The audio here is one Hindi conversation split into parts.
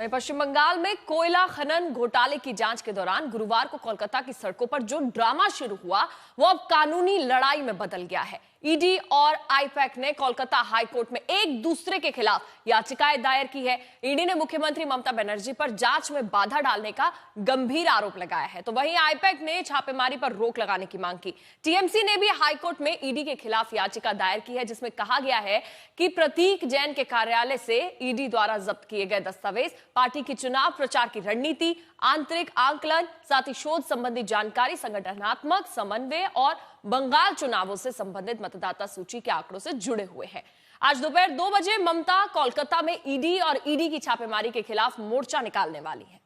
पश्चिम बंगाल में कोयला खनन घोटाले की जांच के दौरान गुरुवार को कोलकाता की सड़कों पर जो ड्रामा शुरू हुआ वो अब कानूनी लड़ाई में बदल गया है। ईडी और आईपैक ने कोलकाता हाई कोर्ट में एक दूसरे के खिलाफ याचिकाएं दायर की है। ईडी ने मुख्यमंत्री ममता बनर्जी पर जांच में बाधा डालने का गंभीर आरोप लगाया है, तो वहीं आईपैक ने छापेमारी पर रोक लगाने की मांग की। टीएमसी ने भी हाई कोर्ट में ईडी के खिलाफ याचिका दायर की है, जिसमें कहा गया है कि प्रतीक जैन के कार्यालय से ईडी द्वारा जब्त किए गए दस्तावेज पार्टी की चुनाव प्रचार की रणनीति, आंतरिक आंकलन, साथ ही शोध संबंधी जानकारी, संगठनात्मक समन्वय और बंगाल चुनावों से संबंधित मतदाता सूची के आंकड़ों से जुड़े हुए हैं। आज दोपहर 2 बजे ममता कोलकाता में ईडी और ईडी की छापेमारी के खिलाफ मोर्चा निकालने वाली है।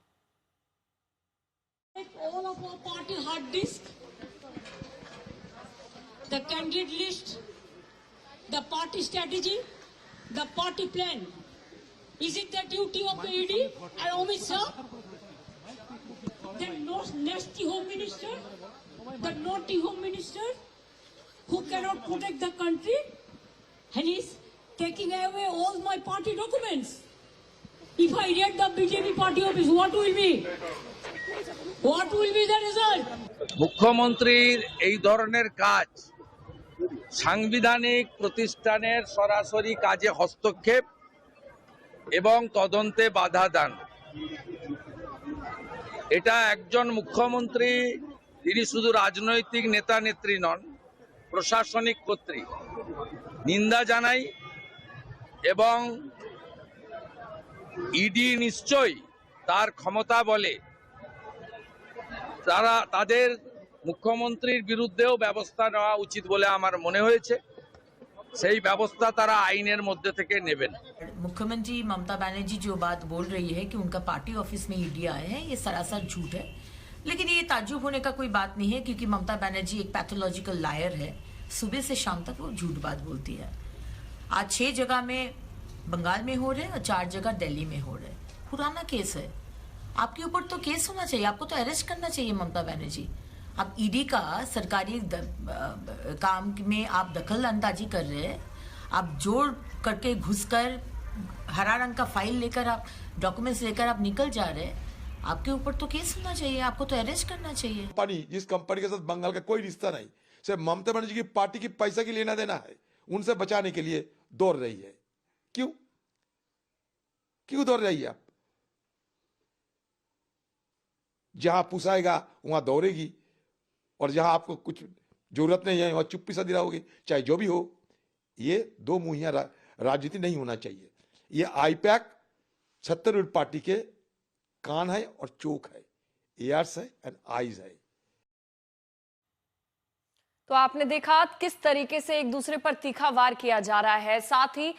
All of our party hard disk, the candidate list, the party strategy, the party plan. Is it the duty of the ED and Amit Shah? The nasty home minister, the naughty home minister who cannot protect the country and is taking away all my party documents. If I raid the BJP party office, what will be? What will be the result? মুখ্যমন্ত্রীর এই ধরনের কাজ সাংবিধানিক প্রতিষ্ঠানের সরাসরি কাজে হস্তক্ষেপ এবং তদন্তে বাধা দান। এটা একজন মুখ্যমন্ত্রী, তিনি শুধু রাজনৈতিক নেতা নেত্রী নন, প্রশাসনিক কর্তৃ। নিন্দা জানাই এবং ইডি নিশ্চয়ই তার ক্ষমতা বলে তারা তাদের মুখ্যমন্ত্রীর বিরুদ্ধেও ব্যবস্থা নেওয়া উচিত বলে আমার মনে হয়েছে। সেই ব্যবস্থা তারা আইনের মধ্যে থেকে নেবেন। मुख्यमंत्री ममता बनर्जी जो बात बोल रही है कि उनका पार्टी ऑफिस में ईडी आए हैं, ये सरासर झूठ है। लेकिन ये ताज्जुब होने का कोई बात नहीं है, क्योंकि ममता बनर्जी एक पैथोलॉजिकल लायर है। सुबह से शाम तक वो झूठ बात बोलती है। आज 6 जगह में बंगाल में हो रहे और 4 जगह दिल्ली में हो रहे। पुराना केस है, आपके ऊपर तो केस होना चाहिए, आपको तो अरेस्ट करना चाहिए ममता बनर्जी। आप ईडी का सरकारी काम में आप दखल अंदाजी कर रहे हैं। आप जोड़ करके घुसकर हरा रंग का फाइल लेकर, आप डॉक्यूमेंट्स लेकर आप निकल जा रहे हैं। आपके ऊपर तो केस होना चाहिए, आपको तो अरेस्ट करना चाहिए। कंपनी, जिस कंपनी के साथ बंगाल का कोई रिश्ता नहीं, सिर्फ ममता बनर्जी की पार्टी की पैसा की लेना देना है, उनसे बचाने के लिए दौड़ रही है। क्यों क्यों दौड़ रही है? आप जहां पुसाएगा वहां दौड़ेगी, और जहां आपको कुछ जरूरत नहीं है वहां चुप्पी सा दिलाओगे, चाहे जो भी हो। ये दो मुहिया राजनीति नहीं होना चाहिए। ये आईपैक छत्तीसगढ़ पार्टी के कान है और चोक है, एयर्स है एंड आईज है। तो आपने देखा किस तरीके से एक दूसरे पर तीखा वार किया जा रहा है। साथ ही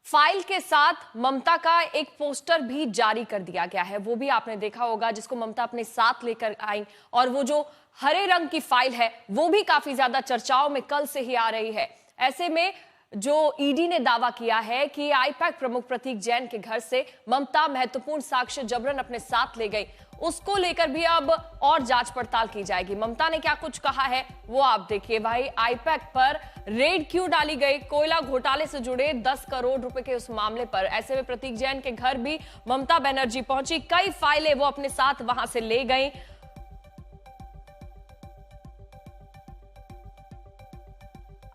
फाइल के साथ ममता का एक पोस्टर भी जारी कर दिया गया है, वो भी आपने देखा होगा, जिसको ममता अपने साथ लेकर आई। और वो जो हरे रंग की फाइल है वो भी काफी ज्यादा चर्चाओं में कल से ही आ रही है। ऐसे में जो ईडी ने दावा किया है कि आईपैक प्रमुख प्रतीक जैन के घर से ममता महत्वपूर्ण साक्ष्य जबरन अपने साथ ले गई, उसको लेकर भी अब और जांच पड़ताल की जाएगी। ममता ने क्या कुछ कहा है वो आप देखिए। भाई, आईपैक पर रेड क्यों डाली गई? कोयला घोटाले से जुड़े 10 करोड़ रुपए के उस मामले पर। ऐसे में प्रतीक जैन के घर भी ममता बनर्जी पहुंची, कई फाइलें वो अपने साथ वहां से ले गई।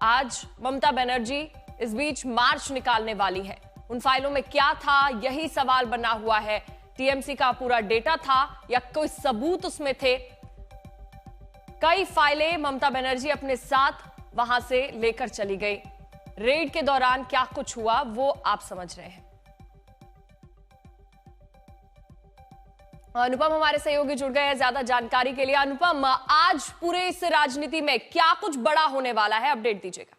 आज ममता बनर्जी इस बीच मार्च निकालने वाली है। उन फाइलों में क्या था, यही सवाल बना हुआ है। टीएमसी का पूरा डेटा था या कोई सबूत उसमें थे? कई फाइलें ममता बनर्जी अपने साथ वहां से लेकर चली गई। रेड के दौरान क्या कुछ हुआ वो आप समझ रहे हैं। अनुपम हमारे सहयोगी जुड़ गए हैं ज्यादा जानकारी के लिए। अनुपम, आज पूरे इस राजनीति में क्या कुछ बड़ा होने वाला है, अपडेट दीजिएगा।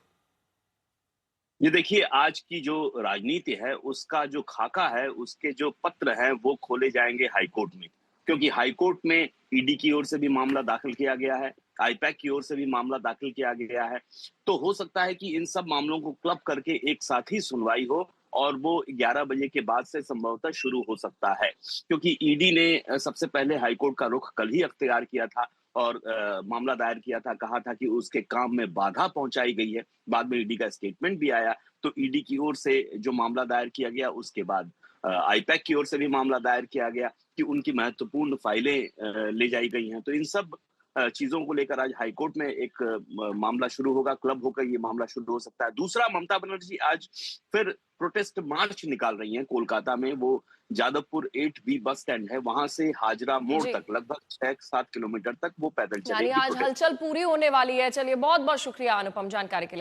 ये देखिए, आज की जो राजनीति है उसका जो खाका है, उसके जो पत्र हैं वो खोले जाएंगे हाईकोर्ट में, क्योंकि हाईकोर्ट में ईडी की ओर से भी मामला दाखिल किया गया है, आईपैक की ओर से भी मामला दाखिल किया गया है। तो हो सकता है कि इन सब मामलों को क्लब करके एक साथ ही सुनवाई हो, और वो 11 बजे के बाद से संभवतः शुरू हो सकता है, क्योंकि ईडी ने सबसे पहले हाईकोर्ट का रुख कल ही अख्तियार किया था और मामला दायर किया था। कहा था कि उसके काम में बाधा पहुंचाई गई है। बाद में ईडी का स्टेटमेंट भी आया, तो ईडी की ओर से जो मामला दायर किया गया उसके बाद आईपैक की ओर से भी मामला दायर किया गया कि उनकी महत्वपूर्ण फाइलें ले जाई गई हैं। तो इन सब चीजों को लेकर आज हाईकोर्ट में एक मामला शुरू होगा, क्लब होकर ये मामला शुरू हो सकता है। दूसरा, ममता बनर्जी आज फिर प्रोटेस्ट मार्च निकाल रही हैं कोलकाता में। वो जादवपुर 8B बस स्टैंड है, वहां से हाजरा मोड़ जी। तक लगभग 6-7 किलोमीटर तक वो पैदल यानी चलेंगी। आज हलचल पूरी होने वाली है। चलिए, बहुत बहुत शुक्रिया अनुपम जानकारी के लिए।